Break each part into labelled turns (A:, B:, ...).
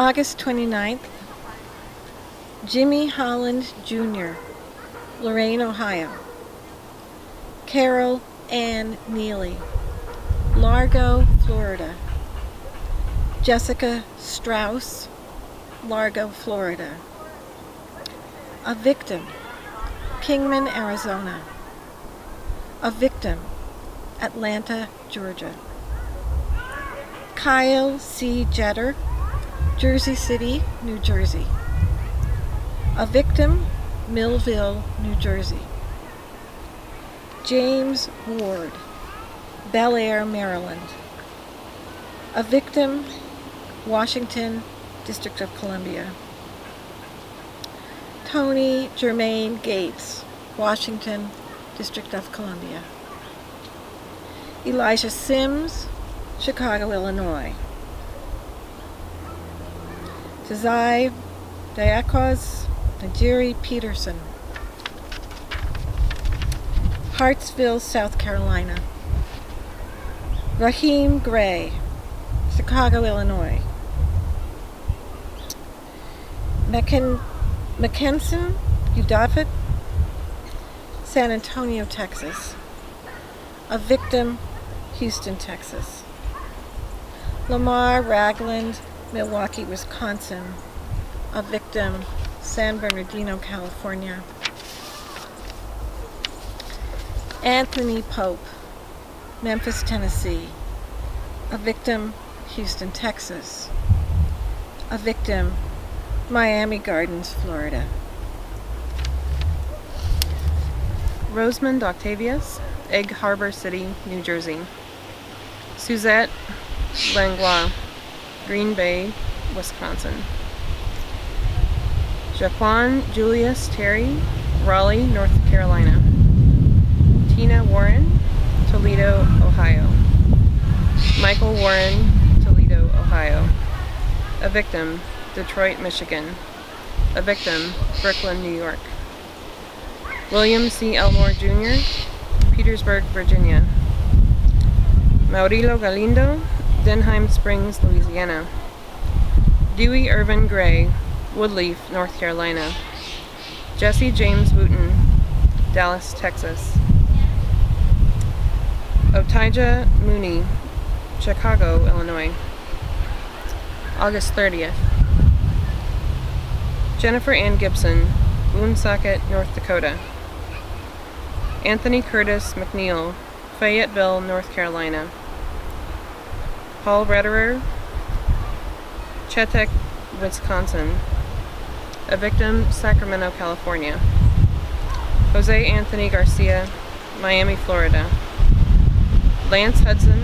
A: August 29th, Jimmy Holland Jr., Lorain, Ohio. Carol Ann Neely, Largo, Florida. Jessica Strauss, Largo, Florida. A victim, Kingman, Arizona. A victim, Atlanta, Georgia. Kyle C. Jetter, Jersey City, New Jersey. A victim, Millville, New Jersey. James Ward, Bel Air, Maryland. A victim, Washington, District of Columbia. Tony Germain Gates, Washington, District of Columbia. Elijah Sims, Chicago, Illinois. Tazai Diakos Najiri Peterson, Hartsville, South Carolina. Raheem Gray, Chicago, Illinois. Mackenson Udafit, San Antonio, Texas. A victim, Houston, Texas. Lamar Ragland, Milwaukee, Wisconsin. A victim, San Bernardino, California. Anthony Pope, Memphis, Tennessee. A victim, Houston, Texas. A victim, Miami Gardens, Florida.
B: Rosamond Octavius, Egg Harbor City, New Jersey. Suzette Langlois, Green Bay, Wisconsin. Jaquan Julius Terry, Raleigh, North Carolina. Tina Warren, Toledo, Ohio. Michael Warren, Toledo, Ohio. A victim, Detroit, Michigan. A victim, Brooklyn, New York. William C. Elmore Jr., Petersburg, Virginia. Maurilo Galindo, Denheim Springs, Louisiana. Dewey Irvin Gray, Woodleaf, North Carolina. Jesse James Wooten, Dallas, Texas. Otijah Mooney, Chicago, Illinois. August 30th. Jennifer Ann Gibson, Woonsocket, North Dakota. Anthony Curtis McNeil, Fayetteville, North Carolina. Paul Rederer, Chetek, Wisconsin. A victim, Sacramento, California. Jose Anthony Garcia, Miami, Florida. Lance Hudson,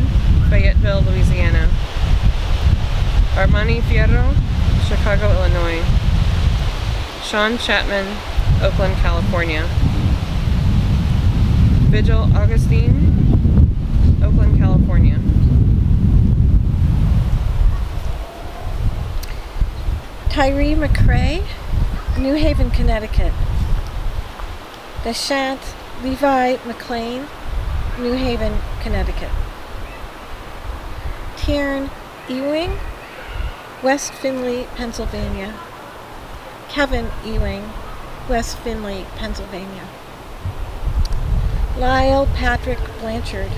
B: Fayetteville, Louisiana. Armani Fierro, Chicago, Illinois. Sean Chapman, Oakland, California. Vigil Augustine, Oakland, California.
A: Tyree McCrae, New Haven, Connecticut. Deshant Levi McLean, New Haven, Connecticut. Tiern Ewing, West Findlay, Pennsylvania. Kevin Ewing, West Findlay, Pennsylvania. Lyle Patrick Blanchard,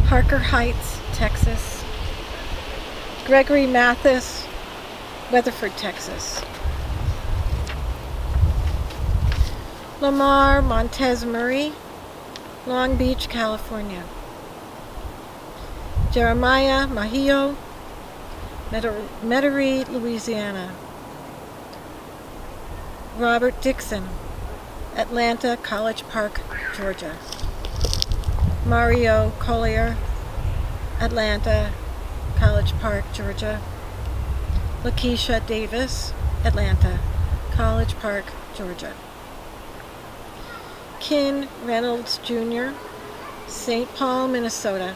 A: Harker Heights, Texas. Gregory Mathis, Weatherford, Texas. Lamar Montez Murray, Long Beach, California. Jeremiah Mahio, Metairie, Louisiana. Robert Dixon, Atlanta, College Park, Georgia. Mario Collier, Atlanta, College Park, Georgia. Lakeisha Davis, Atlanta, College Park, Georgia. Ken Reynolds Jr., St. Paul, Minnesota.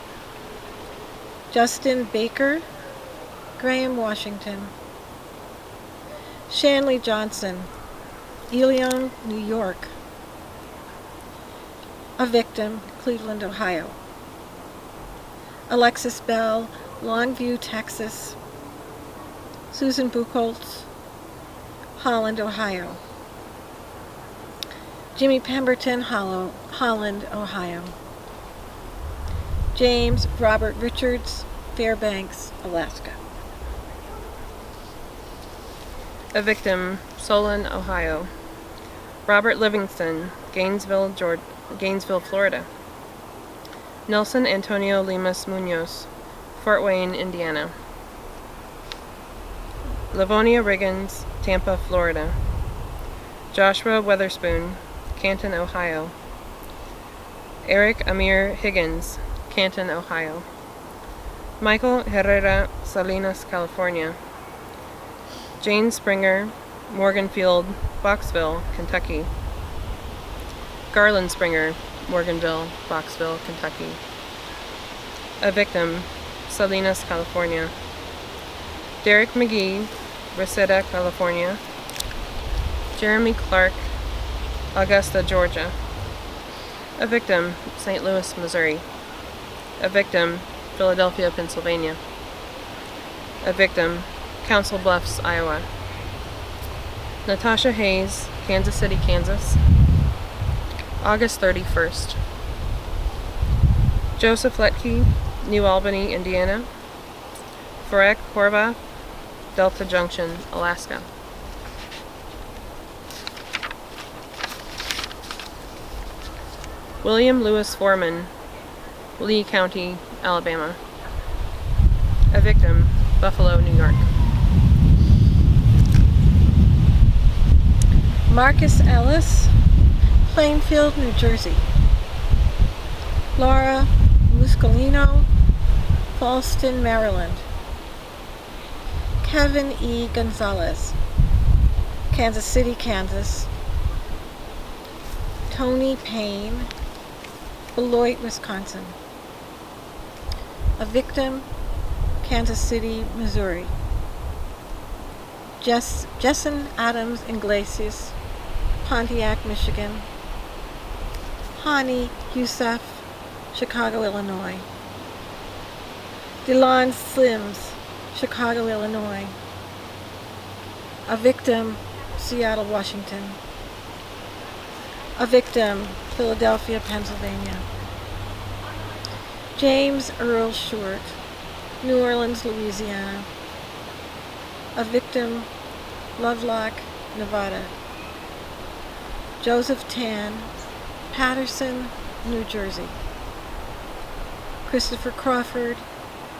A: Justin Baker, Graham, Washington. Shanley Johnson, Elion, New York. A victim, Cleveland, Ohio. Alexis Bell, Longview, Texas. Susan Buchholz, Holland, Ohio. Jimmy Pemberton, Holland, Ohio. James Robert Richards, Fairbanks, Alaska.
B: A victim, Solon, Ohio. Robert Livingston, Gainesville, Florida. Nelson Antonio Lemus Munoz, Fort Wayne, Indiana. Livonia Riggins, Tampa, Florida. Joshua Weatherspoon, Canton, Ohio. Eric Amir Higgins, Canton, Ohio. Michael Herrera, Salinas, California. Jane Springer, Morganfield, Boxville, Kentucky. Garland Springer, Morganville, Boxville, Kentucky. A victim, Salinas, California. Derek McGee, Reseda, California. Jeremy Clark, Augusta, Georgia. A victim, St. Louis, Missouri. A victim, Philadelphia, Pennsylvania. A victim, Council Bluffs, Iowa. Natasha Hayes, Kansas City, Kansas. August 31st. Joseph Letke, New Albany, Indiana. Farek Horvath, Delta Junction, Alaska. William Lewis Foreman, Lee County, Alabama. A victim, Buffalo, New York.
A: Marcus Ellis, Plainfield, New Jersey. Laura Muscolino, Falston, Maryland. Kevin E. Gonzalez, Kansas City, Kansas. Tony Payne, Beloit, Wisconsin. A victim, Kansas City, Missouri. Jessen Adams Iglesias, Pontiac, Michigan. Hani Youssef, Chicago, Illinois. Delon Slims, Chicago, Illinois. A victim, Seattle, Washington. A victim, Philadelphia, Pennsylvania. James Earl Short, New Orleans, Louisiana. A victim, Lovelock, Nevada. Joseph Tan, Patterson, New Jersey. Christopher Crawford,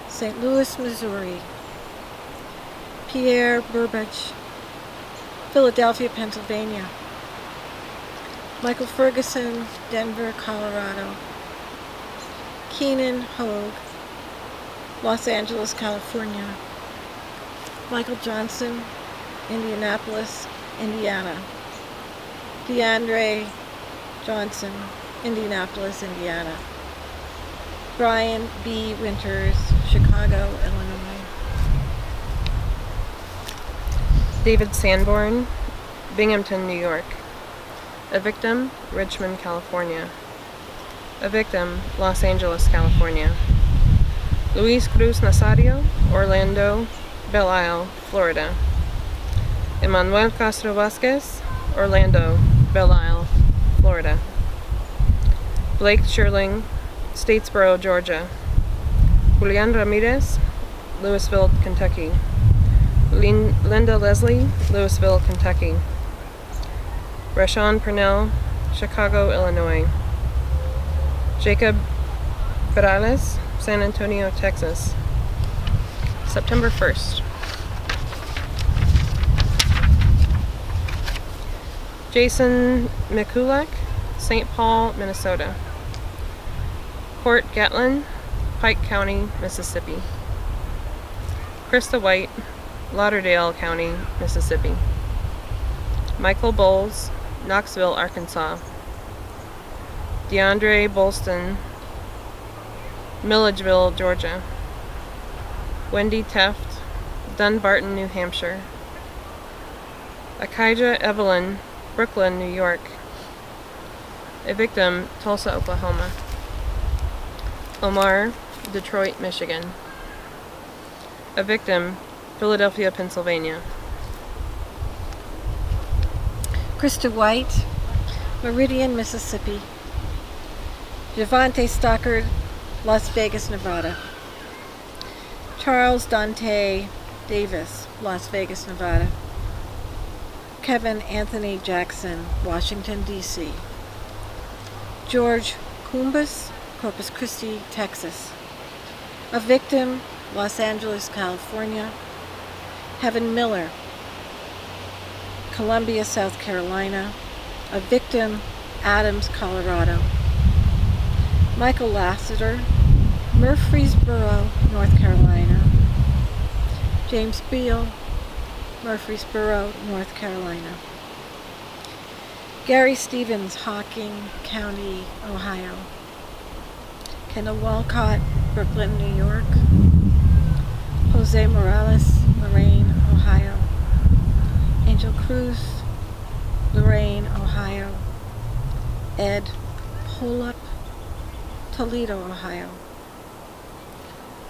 A: St. Louis, Missouri. Pierre Burbach, Philadelphia, Pennsylvania. Michael Ferguson, Denver, Colorado. Keenan Hogue, Los Angeles, California. Michael Johnson, Indianapolis, Indiana. DeAndre Johnson, Indianapolis, Indiana. Brian B. Winters, Chicago, Illinois.
B: David Sanborn, Binghamton, New York. A victim, Richmond, California. A victim, Los Angeles, California. Luis Cruz Nazario, Orlando, Belle Isle, Florida. Emmanuel Castro Vasquez, Orlando, Belle Isle, Florida. Blake Sherling, Statesboro, Georgia. Julian Ramirez, Louisville, Kentucky. Linda Leslie, Louisville, Kentucky. Rashawn Purnell, Chicago, Illinois. Jacob Perales, San Antonio, Texas. September 1st. Jason Mikulak, St. Paul, Minnesota. Court Gatlin, Pike County, Mississippi. Krista White, Lauderdale County, Mississippi. Michael Bowles, Knoxville, Arkansas. DeAndre Bolston, Milledgeville, Georgia. Wendy Teft, Dunbarton, New Hampshire. Akijah Evelyn, Brooklyn, New York. A victim, Tulsa, Oklahoma. Omar, Detroit, Michigan. A victim, Philadelphia, Pennsylvania.
A: Krista White, Meridian, Mississippi. Javante Stockard, Las Vegas, Nevada. Charles Dante Davis, Las Vegas, Nevada. Kevin Anthony Jackson, Washington, D.C. George Cumbas, Corpus Christi, Texas. A victim, Los Angeles, California. Heaven Miller, Columbia, South Carolina. A victim, Adams, Colorado. Michael Lassiter, Murfreesboro, North Carolina. James Beal, Murfreesboro, North Carolina. Gary Stevens, Hocking County, Ohio. Kendall Walcott, Brooklyn, New York. Jose Morales, Lorain, Ohio. Angel Cruz, Lorain, Ohio. Ed Polup, Toledo, Ohio.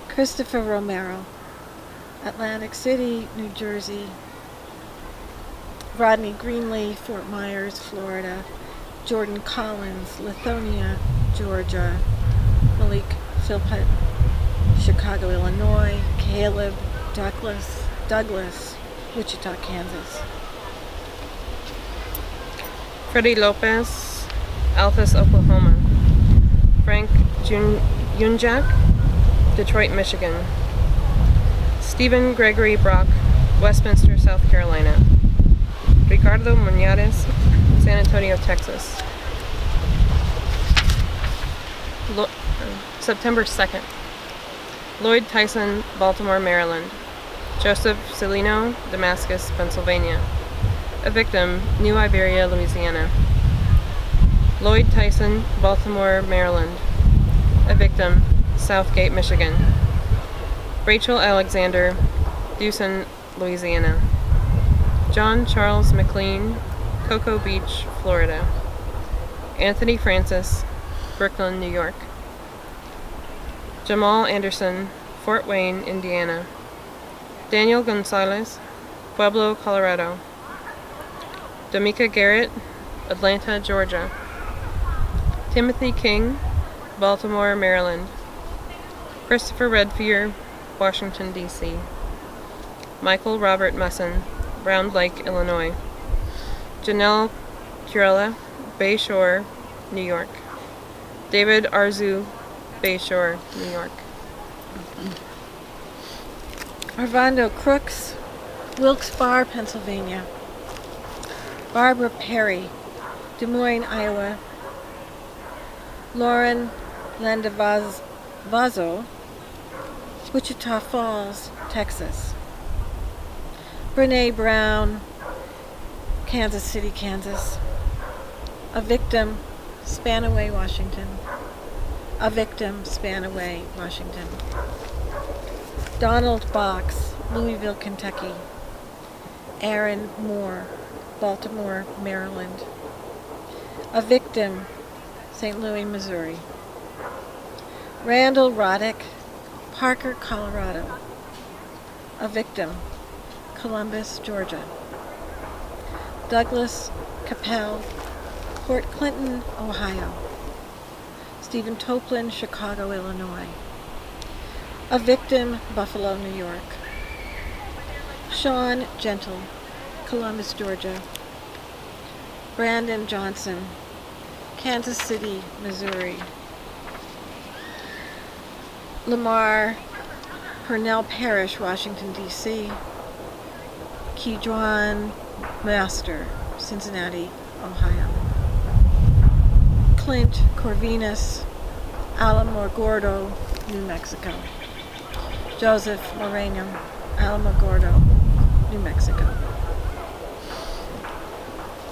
A: Christopher Romero, Atlantic City, New Jersey. Rodney Greenlee, Fort Myers, Florida. Jordan Collins, Lithonia, Georgia. Malik Philpott, Chicago, Illinois. Caleb Douglas, Wichita, Kansas.
B: Freddie Lopez, Alphas, Oklahoma. Frank Yunjak, Detroit, Michigan. Stephen Gregory Brock, Westminster, South Carolina. Ricardo Muñoz, San Antonio, Texas. September 2nd. Lloyd Tyson, Baltimore, Maryland. Joseph Celino, Damascus, Pennsylvania. A victim, New Iberia, Louisiana. Lloyd Tyson, Baltimore, Maryland. A victim, Southgate, Michigan. Rachel Alexander, Dewson, Louisiana. John Charles McLean, Cocoa Beach, Florida. Anthony Francis, Brooklyn, New York. Jamal Anderson, Fort Wayne, Indiana. Daniel Gonzalez, Pueblo, Colorado. Damika Garrett, Atlanta, Georgia. Timothy King, Baltimore, Maryland. Christopher Redfield, Washington, D.C. Michael Robert Musson, Round Lake, Illinois. Janelle Curella, Bay Shore, New York. David Arzu, Bay Shore, New York.
A: Arvando Crooks, Wilkes-Barre, Pennsylvania. Barbara Perry, Des Moines, Iowa. Lauren Landavazo, Wichita Falls, Texas. Brene Brown, Kansas City, Kansas. A victim, Spanaway, Washington. A victim, Spanaway, Washington. Donald Box, Louisville, Kentucky. Aaron Moore, Baltimore, Maryland. A victim, St. Louis, Missouri. Randall Roddick, Parker, Colorado. A victim, Columbus, Georgia. Douglas Capel, Port Clinton, Ohio. Stephen Toplin, Chicago, Illinois. A victim, Buffalo, New York. Sean Gentle, Columbus, Georgia. Brandon Johnson, Kansas City, Missouri. Lamar Purnell Parish, Washington, D.C. Keydron Master, Cincinnati, Ohio. Clint Corvinus, Alamogordo, New Mexico. Joseph Moreno, Alamogordo, New Mexico.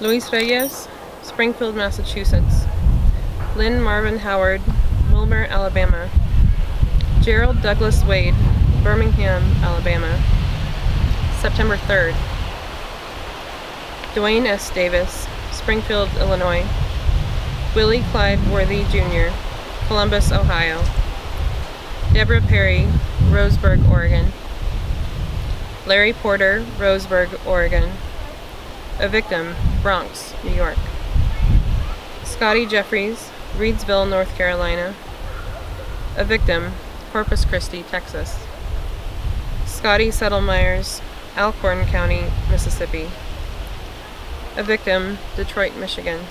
B: Luis Reyes, Springfield, Massachusetts. Lynn Marvin Howard, Wilmer, Alabama. Gerald Douglas Wade, Birmingham, Alabama. September 3rd. Dwayne S. Davis, Springfield, Illinois. Willie Clyde Worthy, Jr., Columbus, Ohio. Deborah Perry, Roseburg, Oregon. Larry Porter, Roseburg, Oregon. A victim, Bronx, New York. Scotty Jeffries, Reedsville, North Carolina. A victim, Corpus Christi, Texas. Scotty Settlemyers, Alcorn County, Mississippi. A victim, Detroit, Michigan.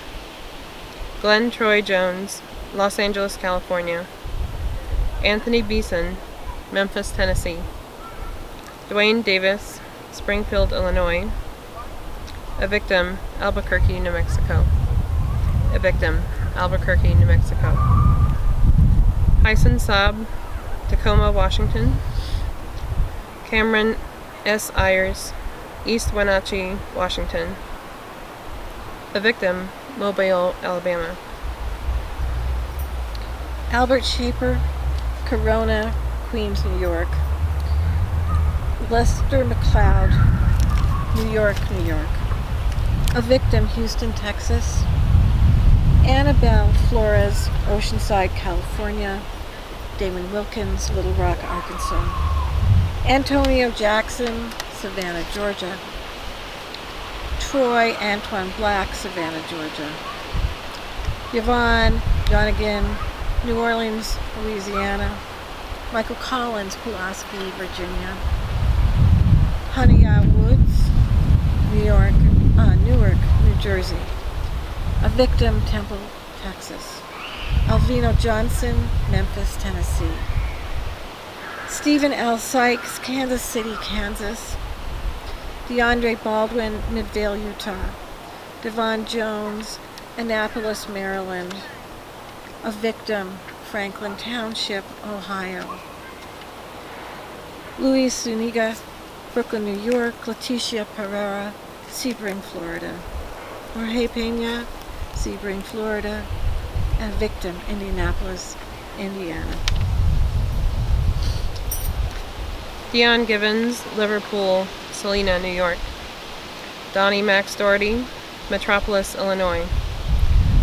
B: Glenn Troy Jones, Los Angeles, California. Anthony Beeson, Memphis, Tennessee. Dwayne Davis, Springfield, Illinois. A victim, Albuquerque, New Mexico. A victim, Albuquerque, New Mexico. Hyson Saab, Tacoma, Washington. Cameron S. Ayers, East Wenatchee, Washington. A victim, Mobile, Alabama.
A: Albert Shaper, Corona, Queens, New York. Lester McLeod, New York, New York. A victim, Houston, Texas. Annabelle Flores, Oceanside, California. Damon Wilkins, Little Rock, Arkansas. Antonio Jackson, Savannah, Georgia. Troy Antoine Black, Savannah, Georgia. Yvonne Donegan, New Orleans, Louisiana. Michael Collins, Pulaski, Virginia. Hania Woods, Newark, New Jersey. A victim, Temple, Texas. Alvino Johnson, Memphis, Tennessee. Stephen L. Sykes, Kansas City, Kansas. DeAndre Baldwin, Midvale, Utah. Devon Jones, Annapolis, Maryland. A victim, Franklin Township, Ohio. Luis Zuniga, Brooklyn, New York. Leticia Pereira, Sebring, Florida. Jorge Pena, Sebring, Florida. And victim, Indianapolis, Indiana.
B: Dion Givens, Liverpool, Salina, New York. Donnie Max Doherty, Metropolis, Illinois.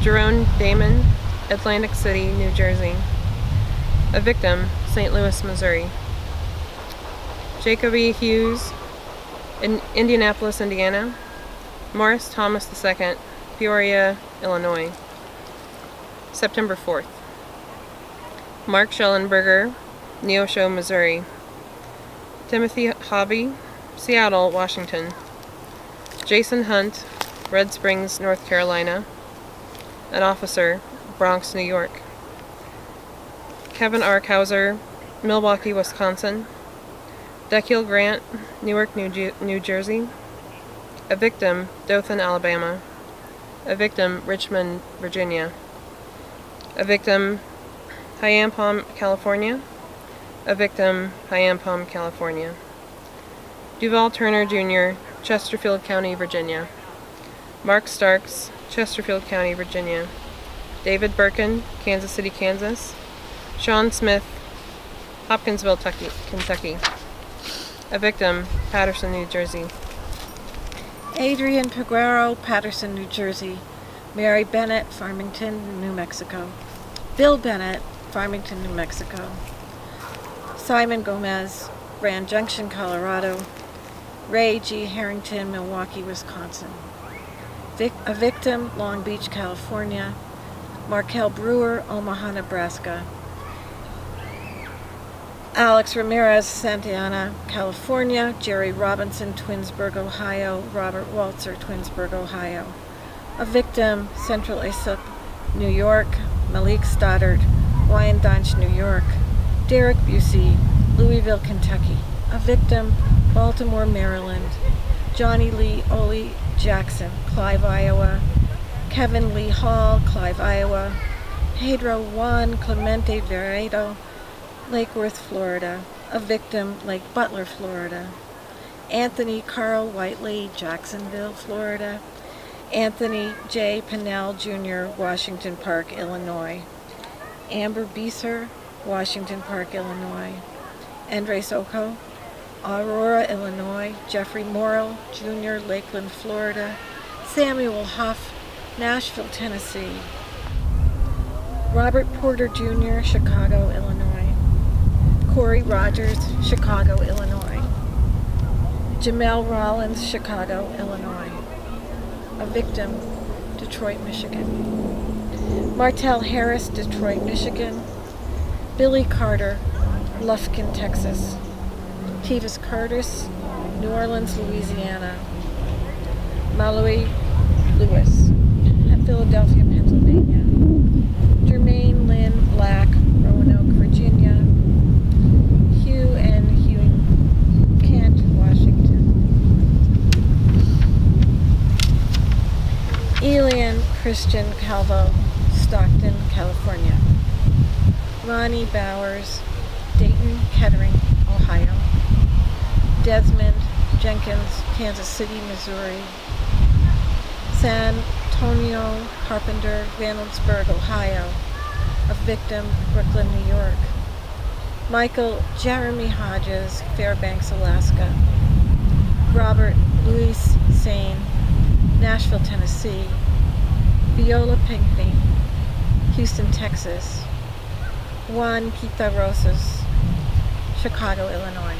B: Jerome Damon, Atlantic City, New Jersey. A victim, St. Louis, Missouri. Jacob E. Hughes, in Indianapolis, Indiana. Morris Thomas II, Peoria, Illinois. September 4th. Mark Schellenberger, Neosho, Missouri. Timothy Hobby, Seattle, Washington. Jason Hunt, Red Springs, North Carolina. An officer, Bronx, New York. Kevin Arkhauser, Milwaukee, Wisconsin. Dekiel Grant, Newark, New Jersey. A victim, Dothan, Alabama. A victim, Richmond, Virginia. A victim, Hyampom, California. A victim, Hyampom, California. Duval Turner Jr., Chesterfield County, Virginia. Mark Starks, Chesterfield County, Virginia. David Birkin, Kansas City, Kansas. Sean Smith, Hopkinsville, Kentucky. A victim, Patterson, New Jersey.
A: Adrian Peguero, Patterson, New Jersey. Mary Bennett, Farmington, New Mexico. Bill Bennett, Farmington, New Mexico. Simon Gomez, Grand Junction, Colorado. Ray G. Harrington, Milwaukee, Wisconsin. A victim, Long Beach, California. Markel Brewer, Omaha, Nebraska. Alex Ramirez, Santa Ana, California. Jerry Robinson, Twinsburg, Ohio. Robert Walzer, Twinsburg, Ohio. A victim, Central Islip, New York. Malik Stoddard, Wyandanch, New York. Derek Busey, Louisville, Kentucky. A victim, Baltimore, Maryland. Johnny Lee Ole Jackson, Clive, Iowa. Kevin Lee Hall, Clive, Iowa. Pedro Juan Clemente Veredo, Lake Worth, Florida. A victim, Lake Butler, Florida. Anthony Carl Whiteley, Jacksonville, Florida. Anthony J. Pennell Jr., Washington Park, Illinois. Amber Beeser, Washington Park, Illinois. Andres Oko, Aurora, Illinois. Jeffrey Morrill Jr., Lakeland, Florida. Samuel Huff, Nashville, Tennessee. Robert Porter Jr., Chicago, Illinois. Corey Rogers, Chicago, Illinois. Jamel Rollins, Chicago, Illinois. A victim, Detroit, Michigan. Martell Harris, Detroit, Michigan. Billy Carter, Lufkin, Texas. Tevis Curtis, New Orleans, Louisiana. Mallory Lewis, Philadelphia, Pennsylvania. Jermaine Lynn Black, Roanoke, Virginia. Hugh N. Hewing, Kent, Washington. Elian Christian Calvo, Stockton, California. Ronnie Bowers, Dayton, Kettering, Ohio. Desmond Jenkins, Kansas City, Missouri. San Antonio Carpenter, Reynoldsburg, Ohio. A victim, Brooklyn, New York. Michael Jeremy Hodges, Fairbanks, Alaska. Robert Louis Sane, Nashville, Tennessee. Viola Pinkney, Houston, Texas. Juan Pita Rosas, Chicago, Illinois.